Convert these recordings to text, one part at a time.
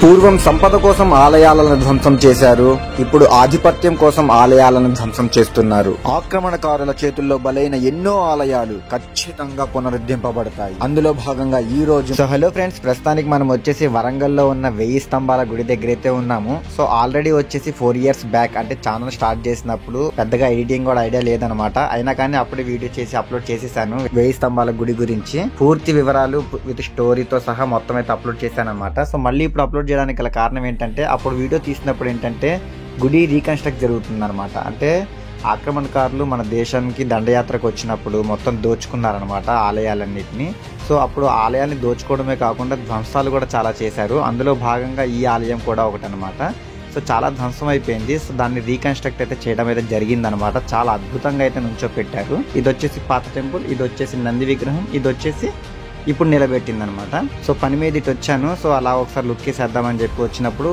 పూర్వం సంపద కోసం ఆలయాలను ధ్వంసం చేశారు. ఇప్పుడు ఆధిపత్యం కోసం ఆలయాలను ధ్వంసం చేస్తున్నారు. ఆక్రమణకారుల చేతుల్లో బలైన ఎన్నో ఆలయాలు ఖచ్చితంగా పునరుద్ధరింపబడతాయి. అందులో భాగంగా ఈ రోజు హలో ఫ్రెండ్స్, ప్రస్తుతానికి మనం వచ్చేసి వరంగల్ లో ఉన్న 1000 స్తంభాల గుడి దగ్గరైతే ఉన్నాము. సో ఆల్రెడీ వచ్చేసి 4 years బ్యాక్ అంటే ఛానల్ స్టార్ట్ చేసినప్పుడు పెద్దగా ఎడిటింగ్ కూడా ఐడియా లేదనమాట. అయినా కానీ అప్పుడు వీడియో చేసి అప్లోడ్ చేసేసాను 1000 స్తంభాల గుడి గురించి పూర్తి వివరాలు విత్ స్టోరీతో సహా మొత్తం అయితే అప్లోడ్ చేశాను అనమాట. సో మళ్ళీ ఇప్పుడు అప్లోడ్ చేయడానికి గల కారణం ఏంటంటే, అప్పుడు వీడియో తీసినప్పుడు ఏంటంటే గుడి రీకన్స్ట్రక్ట్ జరుగుతుంది అనమాట. అంటే ఆక్రమణకారులు మన దేశానికి దండయాత్రకు వచ్చినప్పుడు మొత్తం దోచుకున్నారనమాట ఆలయాలన్నిటిని. సో అప్పుడు ఆలయాన్ని దోచుకోవడమే కాకుండా ధ్వంసాలు కూడా చాలా చేశారు. అందులో భాగంగా ఈ ఆలయం కూడా ఒకటనమాట. సో చాలా ధ్వంసం అయిపోయింది. సో దాన్ని రీకన్స్ట్రక్ట్ అయితే చేయడం అయితే జరిగింది అనమాట. చాలా అద్భుతంగా అయితే నుంచో పెట్టారు. ఇది వచ్చేసి పాత టెంపుల్, ఇది వచ్చేసి నంది విగ్రహం, ఇది వచ్చేసి ఇప్పుడు నిలబెట్టింది అనమాట. సో పని మీద ఇటు వచ్చాను. సో అలా ఒకసారి లుక్ వేసేద్దామని చెప్పి వచ్చినప్పుడు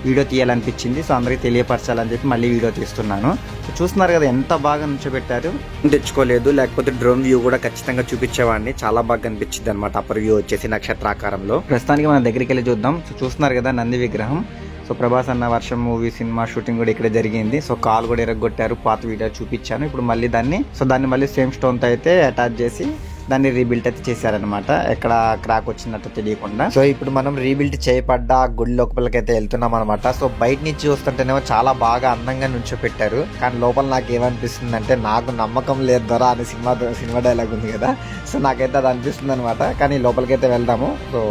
వీడియో తీయాలనిపించింది. సో అందరికి తెలియపరచాలని చెప్పి మళ్ళీ వీడియో తీస్తున్నాను. సో చూస్తున్నారు కదా ఎంత బాగా నుంచోబెట్టారు. తెచ్చుకోలేదు, లేకపోతే డ్రోన్ వ్యూ కూడా ఖచ్చితంగా చూపించేవాడిని. చాలా బాగా అనిపించింది అనమాట. అప్పర్ వ్యూ వచ్చేసి నక్షత్రాకారంలో. ప్రస్తుతానికి మనం దగ్గరికి వెళ్ళి చూద్దాం. సో చూస్తున్నారు కదా నంది విగ్రహం. సో ప్రభాస్ అన్న వర్షం మూవీ సినిమా షూటింగ్ కూడా ఇక్కడ జరిగింది. సో కాల్ కూడా ఎరగొట్టారు. పాత వీడియో చూపించాను. ఇప్పుడు మళ్ళీ దాన్ని మళ్ళీ సేమ్ స్టోన్ తో అయితే అటాచ్ చేసి దాన్ని రీబిల్ట్ అయితే చేశారనమాట, ఎక్కడ క్రాక్ వచ్చినట్టు తెలియకుండా. సో ఇప్పుడు మనం రీబిల్ట్ చేయబడ్డ గుడి లోపలికైతే వెళ్తున్నాం అనమాట. సో బయట నుంచి చూస్తుంటేనేమో చాలా బాగా అందంగా నుంచోపెట్టారు. కానీ లోపల నాకు ఏమనిపిస్తుంది అంటే, నాకు నమ్మకం లేదు దొరా అని సినిమా డైలాగ్ ఉంది కదా. సో నాకైతే అది అనిపిస్తుంది అనమాట. కానీ లోపలికైతే వెళ్దాము. సో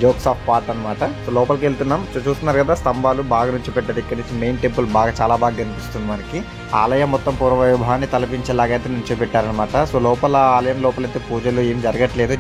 జోక్స్ ఆఫ్ పార్ట్ అనమాట. సో లోపలికి వెళ్తున్నాం. సో చూస్తున్నారు కదా స్తంభాలు బాగా నుంచి పెట్టారు. ఇక్కడ నుంచి మెయిన్ టెంపుల్ చాలా బాగా కనిపిస్తుంది మనకి. ఆలయం మొత్తం పూర్వవైభవాన్ని తలపించేలాగైతే నుంచి పెట్టారనమాట. సో లోపల ఆలయం లోపలైతే పూజలు ఏం జరగట్లేదు.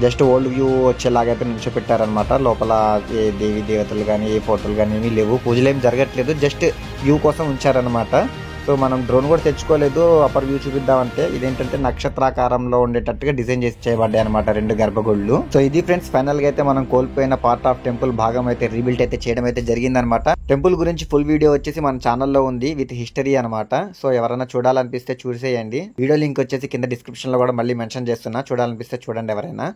జస్ట్ ఓల్డ్ వ్యూ వచ్చేలాగైతే నుంచి పెట్టారనమాట. లోపల ఏ దేవి దేవతలు కానీ ఏ ఫోటోలు కానీ ఏమీ లేవు. పూజలు ఏం జరగట్లేదు. జస్ట్ వ్యూ కోసం ఉంచారనమాట. సో మనం డ్రోన్ కూడా తెచ్చుకోలేదు. అప్పర్ వ్యూ చూపిద్దామంటే ఇదేంటంటే నక్షత్రాకారంలో ఉండేటట్టుగా డిజైన్ చేసి చేయబడ్డాయి అనమాట 2 గర్భగుడులు. సో ఇది ఫ్రెండ్స్ ఫైనల్ గా అయితే మనం కోల్పోయిన పార్ట్ ఆఫ్ టెంపుల్ భాగం అయితే రీబిల్ట్ అయితే చేయడం అయితే జరిగిందనమాట. టెంపుల్ గురించి ఫుల్ వీడియో వచ్చేసి మన ఛానల్లో ఉంది విత్ హిస్టరీ అనమాట. సో ఎవరైనా చూడాలనిపిస్తే చూసేయండి. వీడియో లింక్ వచ్చేసి కింద డిస్క్రిప్షన్ లో కూడా మళ్ళీ మెన్షన్ చేస్తున్నా, చూడాలనిపిస్తే చూడండి ఎవరైనా.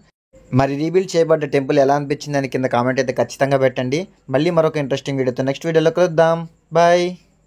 మరి రీబిల్డ్ చేయబడ్డ టెంపుల్ ఎలా అనిపించింది అని కింద కామెంట్ అయితే ఖచ్చితంగా పెట్టండి. మళ్ళీ మరొక ఇంట్రెస్టింగ్ వీడియోతో నెక్స్ట్ వీడియోలో కలుద్దాం. బాయ్.